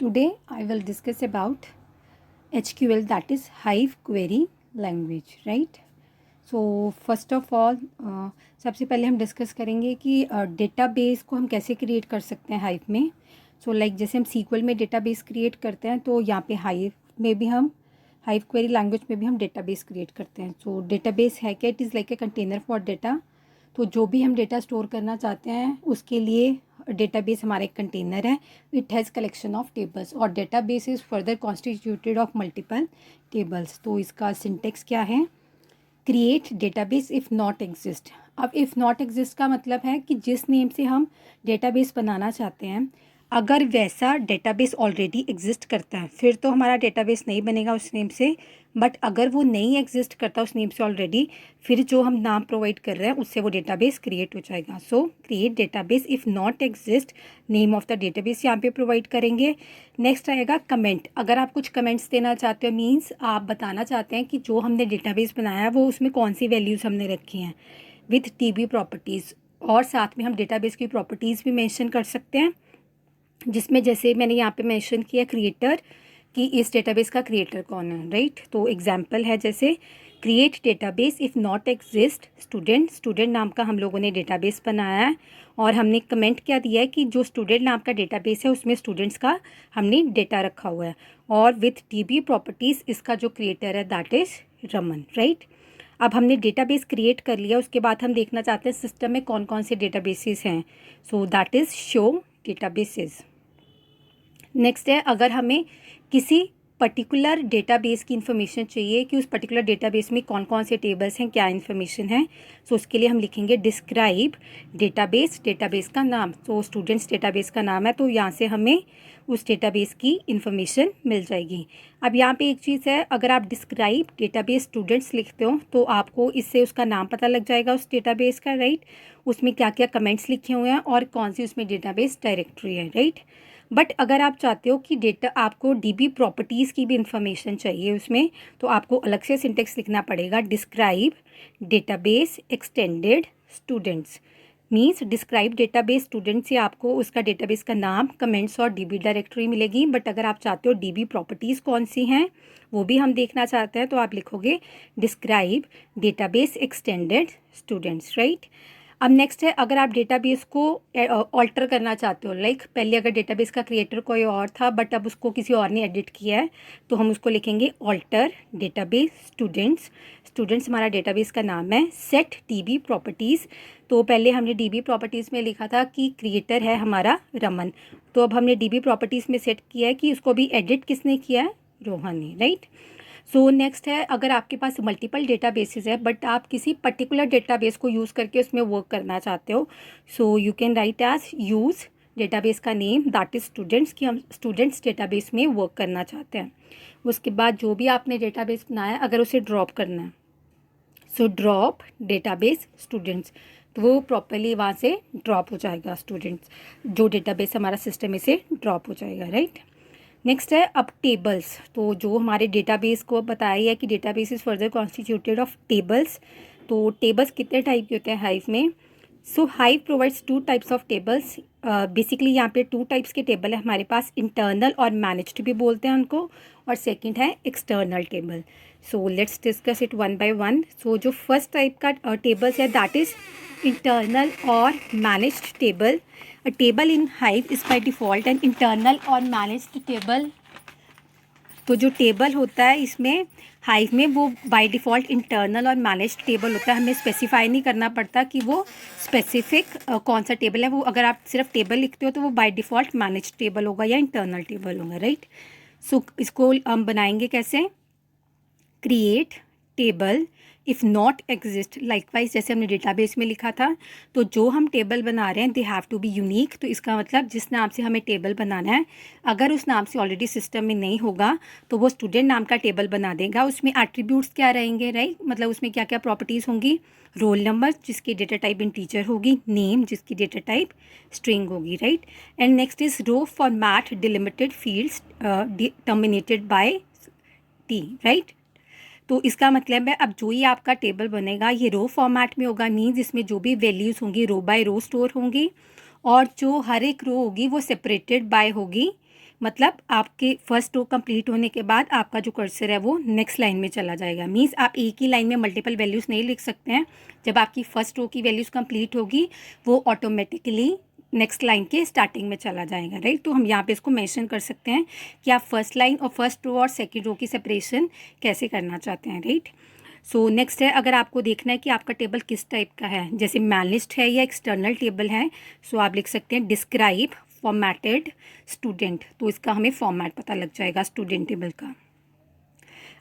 Today I will discuss about HQL, that is Hive Query Language, right? So first of all सबसे पहले हम discuss करेंगे कि database को हम कैसे क्रिएट कर सकते हैं हाइव में. सो लाइक जैसे हम सीक्वल में डेटाबेस क्रिएट करते हैं तो यहाँ पे हाइव में भी हम हाइव क्वेरी लैंग्वेज में भी हम डेटाबेस क्रिएट करते हैं. सो डेटाबेस है क्या? It is like a container for data. तो जो भी हम डेटा स्टोर करना चाहते हैं उसके लिए डेटाबेस हमारा एक कंटेनर है. It has collection of tables और database is further constituted of multiple tables. तो इसका सिंटेक्स क्या है? Create database if not exist. अब इफ़ नॉट एग्जिस्ट का मतलब है कि जिस नेम से हम डेटाबेस बनाना चाहते हैं अगर वैसा डेटाबेस ऑलरेडी एग्जिस्ट करता है फिर तो हमारा डेटाबेस नहीं बनेगा उस नेम से. बट अगर वो नहीं एग्जिस्ट करता उस नेम से ऑलरेडी, फिर जो हम नाम प्रोवाइड कर रहे हैं उससे वो डेटाबेस क्रिएट हो जाएगा. सो create database if not exist, name of the database यहाँ पे प्रोवाइड करेंगे. नेक्स्ट आएगा कमेंट. अगर आप कुछ कमेंट्स देना चाहते हो, मीन्स आप बताना चाहते हैं कि जो हमने डेटाबेस बनाया है वो उसमें कौन सी वैल्यूज़ हमने रखी हैं विथ टीबी प्रॉपर्टीज़. और साथ में हम डेटाबेस की प्रॉपर्टीज़ भी मेंशन कर सकते हैं, जिसमें जैसे मैंने यहाँ पे मेंशन किया क्रिएटर, कि इस डेटाबेस का क्रिएटर कौन है, राइट. तो एग्जांपल है जैसे create database if not exist student. Student नाम का हम लोगों ने डेटाबेस बनाया है और हमने कमेंट क्या दिया है कि जो स्टूडेंट नाम का डेटाबेस है उसमें स्टूडेंट्स का हमने डेटा रखा हुआ है. और विथ टीबी प्रॉपर्टीज़ इसका जो क्रिएटर है दैट इज़ रमन, राइट. अब हमने डेटाबेस क्रिएट कर लिया, उसके बाद हम देखना चाहते हैं सिस्टम में कौन कौन से डेटाबेसेस हैं. सो that is show databases. Next है, अगर हमें किसी पर्टिकुलर डेटाबेस की इन्फॉर्मेशन चाहिए कि उस पर्टिकुलर डेटाबेस में कौन कौन से टेबल्स हैं, क्या इन्फॉर्मेशन है, सो उसके लिए हम लिखेंगे डिस्क्राइब डेटाबेस. डेटाबेस का नाम, तो स्टूडेंट्स डेटाबेस का नाम है तो यहाँ से हमें उस डेटाबेस की इन्फॉर्मेशन मिल जाएगी. अब यहाँ पे एक चीज़ है, अगर आप डिस्क्राइब डेटाबेस स्टूडेंट्स लिखते हो तो आपको इससे उसका नाम पता लग जाएगा उस डेटाबेस का, राइट. उसमें क्या क्या कमेंट्स लिखे हुए हैं और कौन सी उसमें डेटाबेस डायरेक्टरी है, राइट. बट अगर आप चाहते हो कि डेटा आपको डीबी प्रॉपर्टीज़ की भी इंफॉर्मेशन चाहिए उसमें, तो आपको अलग से सिंटेक्स लिखना पड़ेगा. Describe database extended students. Means describe database student से आपको उसका डेटाबेस का नाम, कमेंट्स और डीबी डायरेक्टरी मिलेगी. बट अगर आप चाहते हो डीबी प्रॉपर्टीज़ कौन सी हैं वो भी हम देखना चाहते हैं तो आप लिखोगे describe database extended students, right. अब नेक्स्ट है, अगर आप डेटाबेस को ऑल्टर करना चाहते हो, लाइक पहले अगर डेटाबेस का क्रिएटर कोई और था बट अब उसको किसी और ने एडिट किया है तो हम उसको लिखेंगे ऑल्टर डेटाबेस स्टूडेंट्स. स्टूडेंट्स हमारा डेटाबेस का नाम है. सेट डीबी प्रॉपर्टीज़, तो पहले हमने डीबी प्रॉपर्टीज़ में लिखा था कि क्रिएटर है हमारा रमन, तो अब हमने डीबी प्रॉपर्टीज़ में सेट किया है कि उसको भी एडिट किसने किया है, रोहन ने, राइट. सो नेक्स्ट है, अगर आपके पास मल्टीपल डेटाबेसेस है बट आप किसी पर्टिकुलर डेटाबेस को यूज़ करके उसमें वर्क करना चाहते हो, so you can write as use database का नेम दैट इज़ स्टूडेंट्स, कि हम स्टूडेंट्स डेटाबेस में वर्क करना चाहते हैं. उसके बाद जो भी आपने डेटाबेस बनाया अगर उसे ड्रॉप करना है, सो ड्रॉप डेटाबेस स्टूडेंट्स, तो वो प्रॉपरली वहाँ से ड्रॉप हो जाएगा. स्टूडेंट्स जो डेटाबेस हमारा सिस्टम में से ड्रॉप हो जाएगा, राइट. नेक्स्ट है अब टेबल्स. तो जो हमारे डेटाबेस को बताया है कि database is further constituted of tables. तो टेबल्स कितने टाइप के होते हैं हाइव में? So Hive provides 2 types of tables. Basically यहाँ पे 2 टाइप्स के टेबल है हमारे पास, इंटरनल और मैनेज्ड भी बोलते हैं उनको, और सेकंड है external table. So let's discuss it one by one. So जो फर्स्ट टाइप का टेबल्स है दैट इज़ इंटरनल और managed table. A table in Hive is by default an internal और managed table. तो जो टेबल होता है इसमें हाइव में वो बाय डिफ़ॉल्ट इंटरनल और मैनेज्ड टेबल होता है. हमें स्पेसिफाई नहीं करना पड़ता कि वो स्पेसिफिक कौन सा टेबल है. वो अगर आप सिर्फ टेबल लिखते हो तो वो बाय डिफ़ॉल्ट मैनेज्ड टेबल होगा या इंटरनल टेबल होगा, राइट. सो इसको हम बनाएंगे कैसे? Create table if not exist. Likewise जैसे हमने डेटाबेस में लिखा था, तो जो हम टेबल बना रहे हैं they have to be unique. तो इसका मतलब जिस नाम से हमें टेबल बनाना है अगर उस नाम से ऑलरेडी सिस्टम में नहीं होगा तो वो स्टूडेंट नाम का टेबल बना देगा. उसमें एट्रीब्यूट्स क्या रहेंगे, राइट, मतलब उसमें क्या क्या प्रॉपर्टीज़ होंगी? रोल नंबर जिसकी डेटा टाइप इंटीजर होगी, नेम जिसकी डेटा टाइप स्ट्रिंग होगी, right. And next is row format delimited fields terminated by t, right. तो इसका मतलब है अब जो ही आपका टेबल बनेगा ये रो फॉर्मेट में होगा, मीन्स इसमें जो भी वैल्यूज़ होंगी रो बाय रो स्टोर होंगी, और जो हर एक रो होगी वो सेपरेटेड बाय होगी मतलब आपके फर्स्ट रो कंप्लीट होने के बाद आपका जो कर्सर है वो नेक्स्ट लाइन में चला जाएगा। मीन्स आप एक ही लाइन में मल्टीपल वैल्यूज़ नहीं लिख सकते हैं। जब आपकी फर्स्ट रो की वैल्यूज़ कंप्लीट होगी वो ऑटोमेटिकली नेक्स्ट लाइन के स्टार्टिंग में चला जाएगा, राइट। तो हम यहाँ पे इसको मेंशन कर सकते हैं कि आप फर्स्ट लाइन और फर्स्ट रो और सेकेंड रो की सेपरेशन कैसे करना चाहते हैं, राइट। सो नेक्स्ट है, अगर आपको देखना है कि आपका टेबल किस टाइप का है, जैसे मैनलिस्ट है या एक्सटर्नल टेबल है, सो आप लिख सकते हैं डिस्क्राइब फॉर्मेटेड स्टूडेंट। तो इसका हमें फॉर्मेट पता लग जाएगा स्टूडेंट टेबल का।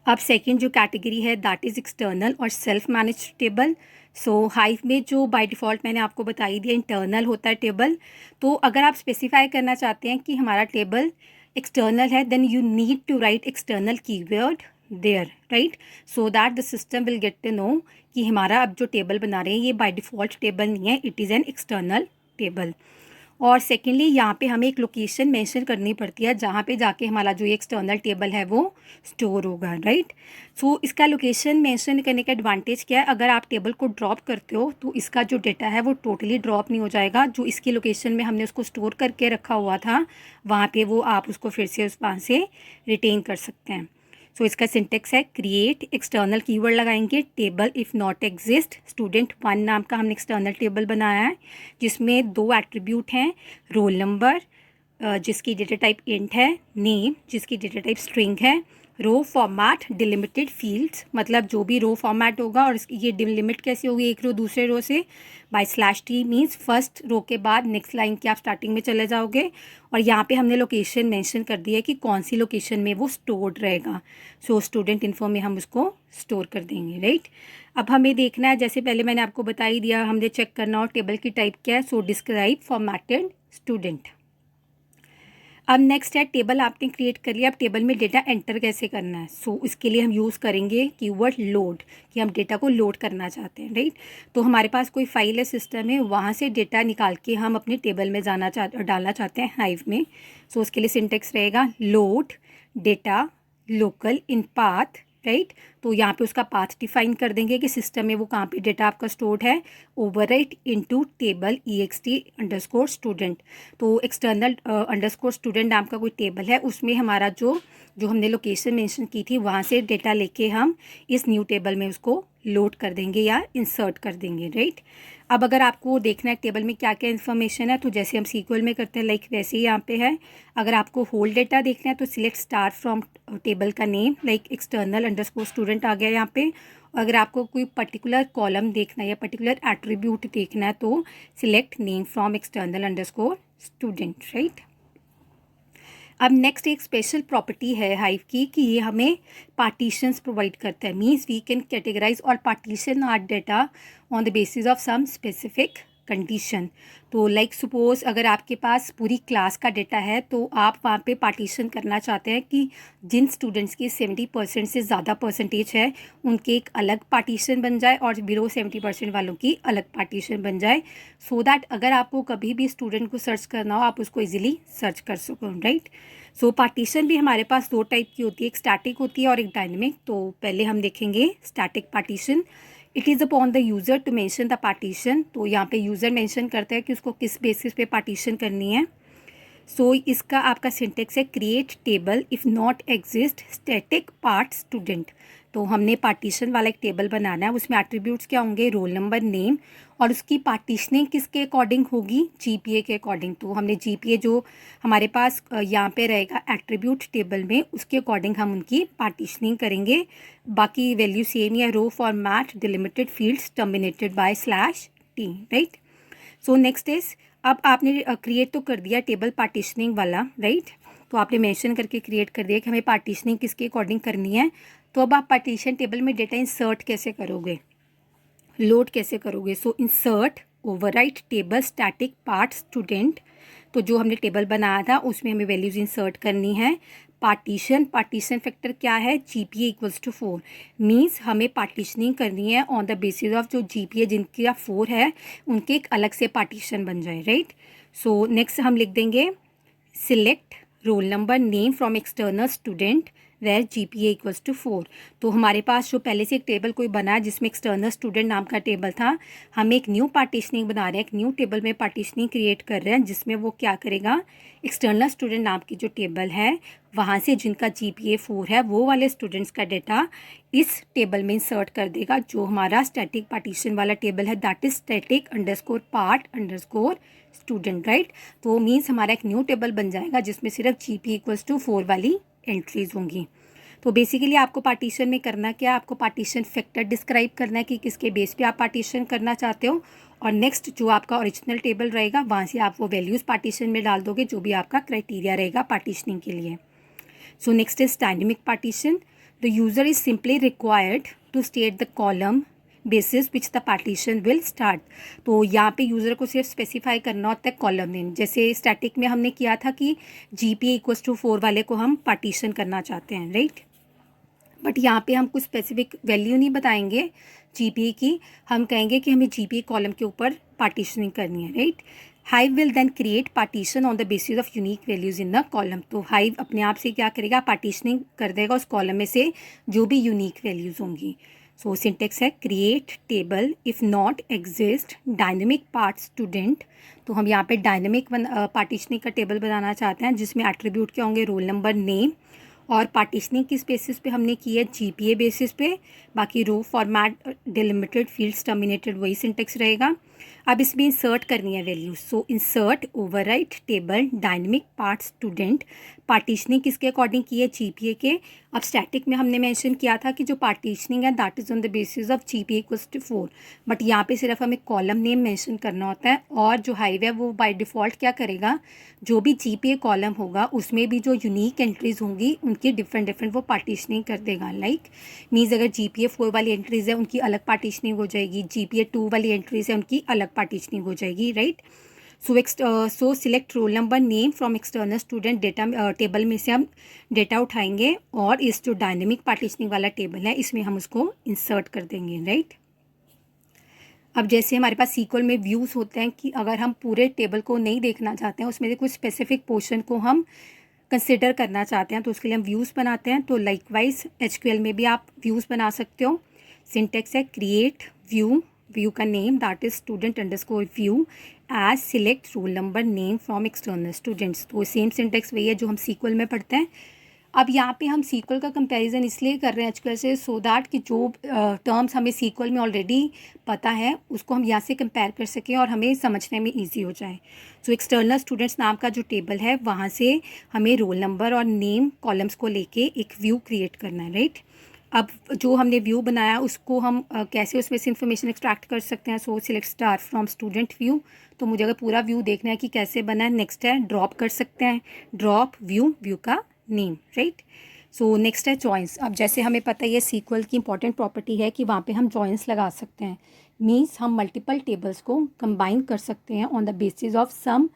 अब सेकंड जो कैटेगरी है दैट इज़ एक्सटर्नल और सेल्फ मैनेज टेबल। सो हाइव में जो बाय डिफ़ॉल्ट मैंने आपको बताई दिया इंटरनल होता है टेबल। तो अगर आप स्पेसिफाई करना चाहते हैं कि हमारा टेबल एक्सटर्नल है, then you need to write external keyword there, right, so that the system will get to know कि हमारा अब जो टेबल बना रहे हैं ये बाय डिफ़ॉल्ट टेबल नहीं है, it is an external table. और सेकेंडली यहाँ पे हमें एक लोकेशन मेंशन करनी पड़ती है जहाँ पे जाके हमारा जो ये एक्सटर्नल टेबल है वो स्टोर होगा, राइट। सो इसका लोकेशन मेंशन करने का एडवांटेज क्या है, अगर आप टेबल को ड्रॉप करते हो तो इसका जो डेटा है वो टोटली ड्रॉप नहीं हो जाएगा। जो इसकी लोकेशन में हमने उसको स्टोर करके रखा हुआ था वहाँ पे वो आप उसको फिर से उस वहाँ से रिटेन कर सकते हैं। सो इसका सिंटेक्स है क्रिएट एक्सटर्नल कीवर्ड लगाएंगे table if not exist student one नाम का हमने एक्सटर्नल टेबल बनाया है जिसमें 2 एट्रीब्यूट हैं, रोल नंबर जिसकी डेटा टाइप इंट है, नेम जिसकी डेटा टाइप स्ट्रिंग है, रो फॉर्मेट डिलिमिटेड फील्ड्स मतलब जो भी रो फॉर्मेट होगा और ये डिलिमिट कैसे होगी एक रो दूसरे रो से, by /t means first row के बाद नेक्स्ट लाइन के आप स्टार्टिंग में चले जाओगे। और यहाँ पे हमने लोकेशन मेंशन कर दी है कि कौन सी लोकेशन में वो स्टोर्ड रहेगा। सो स्टूडेंट इन्फो में हम उसको स्टोर कर देंगे, राइट। अब हमें देखना है, जैसे पहले मैंने आपको बता ही दिया, हमने चेक करना हो टेबल की टाइप क्या है। सो डिस्क्राइब फॉर्मेटेड स्टूडेंट। अब नेक्स्ट है टेबल आपने क्रिएट कर लिया, अब टेबल में डेटा एंटर कैसे करना है। सो इसके लिए हम यूज़ करेंगे कीवर्ड लोड कि हम डेटा को लोड करना चाहते हैं, राइट। तो हमारे पास कोई फाइल है सिस्टम में, वहाँ से डेटा निकाल के हम अपने टेबल में डालना चाहते हैं हाइव में। सो उसके लिए सिंटेक्स रहेगा लोड डेटा लोकल इन पाथ, राइट। तो यहाँ पे उसका पाथ डिफाइन कर देंगे कि सिस्टम में वो कहाँ पे डेटा आपका स्टोर्ड है, ओवरराइट इनटू टेबल ext_student। तो एक्सटर्नल अंडरस्कोर स्टूडेंट नाम का कोई टेबल है, उसमें हमारा जो हमने लोकेशन मेंशन की थी वहाँ से डेटा लेके हम इस न्यू टेबल में उसको लोड कर देंगे या इंसर्ट कर देंगे, राइट। अब अगर आपको देखना है टेबल में क्या क्या इन्फॉर्मेशन है, तो जैसे हम सीक्वल में करते हैं लाइक वैसे ही यहाँ पे है। अगर आपको होल डेटा देखना है तो सिलेक्ट स्टार फ्रॉम टेबल का name, like external underscore student आ गया यहाँ पे। अगर आपको कोई पर्टिकुलर कॉलम देखना है या पर्टिकुलर एट्रीब्यूट देखना है तो select name from external underscore student, right. अब नेक्स्ट एक स्पेशल प्रॉपर्टी है हाइव की कि ये हमें पार्टीशंस प्रोवाइड करता है। मीन्स वी कैन कैटेगराइज और partition are data on the basis of some specific condition. तो लाइक सपोज अगर आपके पास पूरी क्लास का डेटा है तो आप वहाँ पे पार्टीशन करना चाहते हैं कि जिन स्टूडेंट्स की 70% से ज़्यादा परसेंटेज है उनके एक अलग पार्टीशन बन जाए और बिलो 70% वालों की अलग पार्टीशन बन जाए, सो दैट अगर आपको कभी भी स्टूडेंट को सर्च करना हो आप उसको ईजिली सर्च कर सको, राइट। सो पार्टीशन भी हमारे पास 2 टाइप की होती है, एक स्टैटिक होती है और एक डायनेमिक। तो पहले हम देखेंगे static partition. It is upon the user to mention the partition. तो यहाँ पे यूज़र मेंशन करता है कि उसको किस बेसिस पे पार्टीशन करनी है। सो इसका आपका सिंटेक्स है create table if not exist static part student. तो हमने पार्टीशन वाला एक टेबल बनाना है, उसमें एट्रीब्यूट्स क्या होंगे, रोल नंबर, नेम, और उसकी पार्टीशनिंग किसके अकॉर्डिंग होगी, जीपीए के अकॉर्डिंग। तो हमने जीपीए जो हमारे पास यहाँ पे रहेगा एट्रीब्यूट टेबल में उसके अकॉर्डिंग हम उनकी पार्टीशनिंग करेंगे। बाकी वैल्यू सेम या row format delimited fields terminated by /t, right. So next is, अब आपने क्रिएट तो कर दिया टेबल पार्टीशनिंग वाला, राइट। तो आपने मेंशन करके क्रिएट कर दिया कि हमें पार्टीशनिंग किसके अकॉर्डिंग करनी है। तो अब आप पार्टीशन टेबल में डेटा इंसर्ट कैसे करोगे, लोड कैसे करोगे। So insert overwrite table static part student. तो जो हमने टेबल बनाया था उसमें हमें वैल्यूज़ इंसर्ट करनी है। पार्टीशन फैक्टर क्या है, जीपीए इक्वल्स टू 4। मीन्स हमें पार्टीशनिंग करनी है ऑन द बेसिस ऑफ जो जीपीए जिनका 4 है उनके एक अलग से पार्टीशन बन जाए, राइट। सो नेक्स्ट हम लिख देंगे select roll number name from external student, where GPA equals to 4। तो हमारे पास जो पहले से एक टेबल कोई बना है जिसमें एक्सटर्नल स्टूडेंट नाम का टेबल था, हम एक न्यू पार्टीशनिंग बना रहे हैं, एक न्यू टेबल में पार्टीशनिंग क्रिएट कर रहे हैं जिसमें वो क्या करेगा, एक्सटर्नल स्टूडेंट नाम की जो टेबल है वहाँ से जिनका GPA 4 है वो वाले स्टूडेंट्स का डाटा इस टेबल में इंसर्ट कर देगा। जो हमारा स्टैटिक पार्टीशन वाला टेबल है that is static underscore part underscore student, right. तो मीन्स हमारा एक न्यू टेबल बन जाएगा जिसमें सिर्फ GPA इक्वल्स टू 4 वाली एंट्रीज होंगी। तो बेसिकली आपको पार्टीशन में करना क्या, आपको पार्टीशन फैक्टर डिस्क्राइब करना है कि किसके बेस पे आप पार्टीशन करना चाहते हो, और नेक्स्ट जो आपका ओरिजिनल टेबल रहेगा वहाँ से आप वो वैल्यूज़ पार्टीशन में डाल दोगे जो भी आपका क्राइटेरिया रहेगा पार्टीशनिंग के लिए। So next is dynamic partition. The user is simply required to state the column basis which the partition will start. तो यहाँ पे यूज़र को सिर्फ स्पेसिफाई करना होता है कॉलम नेम। जैसे स्टैटिक में हमने किया था कि GPA इक्वल्स टू 4 वाले को हम पार्टीशन करना चाहते हैं, राइट। बट यहाँ पे हम कुछ स्पेसिफिक वैल्यू नहीं बताएंगे GPA की, हम कहेंगे कि हमें GPA कॉलम के ऊपर पार्टीशनिंग करनी है, right. Hive will then create partition on the basis of unique values in the column. तो हाइव अपने आप से क्या करेगा, पार्टीशनिंग कर देगा उस कॉलम में से जो भी यूनिक वैल्यूज़ होंगी। सो सिंटेक्स है create table if not exist dynamic part student. तो हम यहाँ पे डायनेमिक पार्टीशनिंग का टेबल बनाना चाहते हैं जिसमें एट्रीब्यूट क्या होंगे, रोल नंबर, नेम, और पार्टीशनिंग किस बेसिस पे हमने की है, GPA बेसिस पे। बाकी row format delimited fields terminated वही सिंटेक्स रहेगा। अब इसमें इंसर्ट करनी है values. So insert overwrite table dynamic part student. Partitioning किसके अकॉर्डिंग की है, GPA के। अब स्टैटिक में हमने मेंशन किया था कि जो पार्टीशनिंग है that is on the basis of GPA equals to 4, but यहाँ पे सिर्फ हमें कॉलम नेम मेंशन करना होता है। और जो हाइव है वो बाय डिफ़ॉल्ट क्या करेगा, जो भी GPA कॉलम होगा उसमें भी जो यूनिक एंट्रीज होंगी उनकी डिफरेंट वो पार्टीशनिंग कर देगा। लाइक मीन्स अगर GPA 4 वाली एंट्रीज है उनकी अलग पार्टीशनिंग हो जाएगी, GPA 2 वाली एंट्रीज है उनकी अलग पार्टीशनिंग हो जाएगी, right. So select roll number name from external student data table में से हम डेटा उठाएंगे और इस जो डायनेमिक पार्टीशनिंग वाला टेबल है इसमें हम उसको इंसर्ट कर देंगे, राइट। अब जैसे हमारे पास SQL में व्यूज़ होते हैं कि अगर हम पूरे टेबल को नहीं देखना चाहते हैं, उसमें से कुछ स्पेसिफिक पोर्शन को हम कंसिडर करना चाहते हैं तो उसके लिए हम व्यूज़ बनाते हैं। तो लाइकवाइज SQL में भी आप व्यूज़ बना सकते हो। सिंटेक्स है क्रिएट व्यू, व्यू का name that is student underscore view as select roll number name from external students. तो सेम सिंटेक्स वही है जो हम SQL में पढ़ते हैं। अब यहाँ पे हम SQL का कंपैरिजन इसलिए कर रहे हैं SQL से सो दैट कि जो टर्म्स हमें SQL में ऑलरेडी पता है उसको हम यहाँ से कंपेयर कर सकें और हमें समझने में इजी हो जाए। सो एक्सटर्नल स्टूडेंट्स नाम का जो टेबल है वहाँ से हमें रोल नंबर और नेम कॉलम्स को लेके एक व्यू क्रिएट करना है, राइट। अब जो हमने व्यू बनाया उसको हम कैसे उसमें से इंफॉर्मेशन एक्सट्रैक्ट कर सकते हैं। So select star from student view. तो मुझे अगर पूरा व्यू देखना है कि कैसे बना है, नेक्स्ट है ड्रॉप कर सकते हैं, ड्रॉप व्यू, व्यू का नेम, राइट। सो नेक्स्ट है जॉइंस। अब जैसे हमें पता है SQL की इंपॉर्टेंट प्रॉपर्टी है कि वहाँ पे हम जॉइंस लगा सकते हैं। मीन्स हम मल्टीपल टेबल्स को कंबाइन कर सकते हैं on the basis of some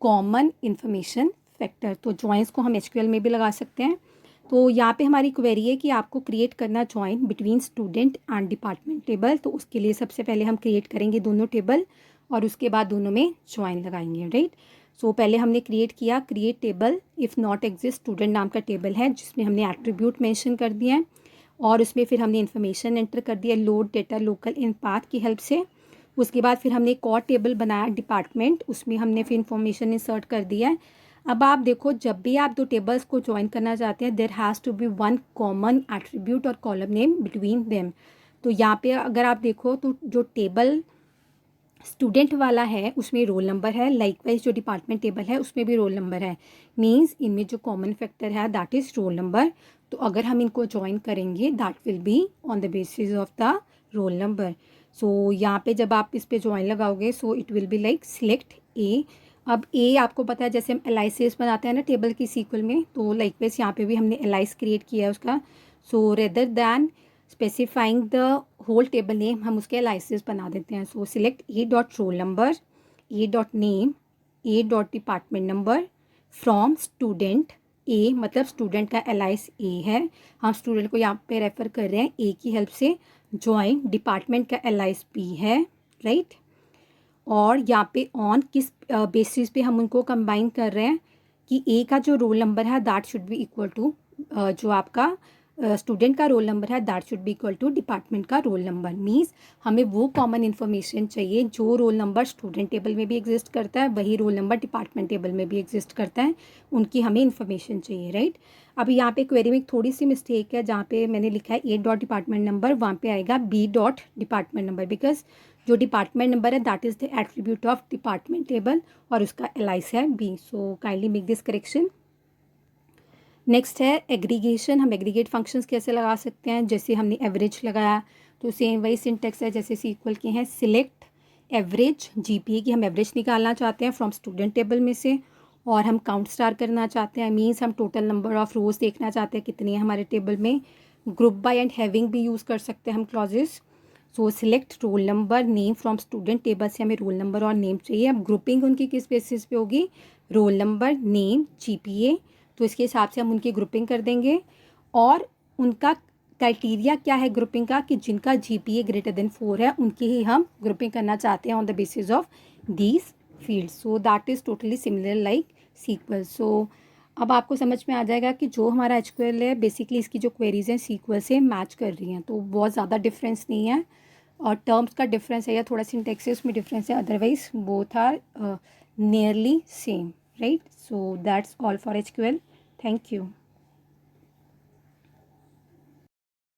common information factor. तो जॉइंस को हम SQL में भी लगा सकते हैं। तो यहाँ पे हमारी क्वेरी है कि आपको क्रिएट करना join between student and department table. तो उसके लिए सबसे पहले हम क्रिएट करेंगे दोनों टेबल और उसके बाद दोनों में जॉइन लगाएंगे, राइट। सो पहले हमने क्रिएट किया create table if not exist student नाम का टेबल है जिसमें हमने एट्रीब्यूट मेंशन कर दिया है और उसमें फिर हमने इन्फॉर्मेशन एंटर कर दिया लोड डेटा लोकल इन पाथ की हेल्प से। उसके बाद फिर हमने एक और टेबल बनाया डिपार्टमेंट, उसमें हमने फिर इन्फॉर्मेशन इंसर्ट कर दिया है। अब आप देखो जब भी आप दो टेबल्स को ज्वाइन करना चाहते हैं there has to be one common attribute और कॉलम नेम बिटवीन देम। तो यहाँ पे अगर आप देखो तो जो टेबल स्टूडेंट वाला है उसमें रोल नंबर है, लाइकवाइज जो डिपार्टमेंट टेबल है उसमें भी रोल नंबर है। मींस इनमें जो कॉमन फैक्टर है दैट इज़ रोल नंबर। तो अगर हम इनको ज्वाइन करेंगे that will be on the basis of the roll number. So यहाँ पे जब आप इस पे ज्वाइन लगाओगे so it will be like select A. अब ए आपको पता है जैसे हम एलाइसिस बनाते हैं ना टेबल की SQL में, तो लाइकवाइज यहाँ पे भी हमने एलाइस क्रिएट किया है उसका। So rather than specifying the whole table name हम उसके एलाइसिस बना देते हैं। So select A dot roll number, A dot name, A dot department number from student A, मतलब स्टूडेंट का एलाइस ए है, हम स्टूडेंट को यहाँ पे रेफर कर रहे हैं ए की हेल्प से। जॉइन डिपार्टमेंट का एलाइस बी है, राइट। और यहाँ पे ऑन किस बेसिस पे हम उनको कंबाइन कर रहे हैं कि ए का जो रोल नंबर है that should be equal to जो आपका स्टूडेंट का रोल नंबर है that should be equal to department का रोल नंबर। मीन्स हमें वो कॉमन इन्फॉर्मेशन चाहिए जो रोल नंबर स्टूडेंट टेबल में भी एग्जिस्ट करता है, वही रोल नंबर डिपार्टमेंट टेबल में भी एग्जिस्ट करता है, उनकी हमें इन्फॉर्मेशन चाहिए, राइट। अब यहाँ पे क्वेरी में एक थोड़ी सी मिस्टेक है, जहाँ पे मैंने लिखा है ए डॉट डिपार्टमेंट नंबर, वहाँ पे आएगा B dot department number, because जो डिपार्टमेंट नंबर है that is the attribute of department table और उसका एलाइस है B. So kindly make this correction. Next है एग्रीगेशन। हम एग्रीगेट फंक्शंस कैसे लगा सकते हैं, जैसे हमने एवरेज लगाया तो सेम वही सिंटेक्स है जैसे सी इक्वल के हैं, सिलेक्ट एवरेज जीपीए की हम एवरेज निकालना चाहते हैं फ्रॉम स्टूडेंट टेबल में से, और हम काउंट स्टार करना चाहते हैं, मीन्स हम टोटल नंबर ऑफ रोज देखना चाहते हैं कितनी है हमारे टेबल में। ग्रुप बाय एंड हैविंग भी यूज़ कर सकते हैं हम clauses. So select roll number name from student table से हमें रोल नंबर और नेम चाहिए। अब ग्रुपिंग उनकी किस बेसिस पे होगी, रोल नंबर नेम जीपीए, तो इसके हिसाब से हम उनकी ग्रुपिंग कर देंगे। और उनका क्राइटेरिया क्या है ग्रुपिंग का, कि जिनका जीपीए ग्रेटर देन 4 है उनकी ही हम ग्रुपिंग करना चाहते हैं on the basis of these field. So that is totally similar like SQL. So अब आपको समझ में आ जाएगा कि जो हमारा एचक्यूएल है बेसिकली इसकी जो क्वेरीज हैं सीक्वल से मैच कर रही हैं, तो बहुत ज़्यादा डिफरेंस नहीं है। और टर्म्स का डिफरेंस है या थोड़ा सिंटेक्सिस में डिफरेंस है, otherwise both are nearly same, right. So that's all for HQL. Thank you.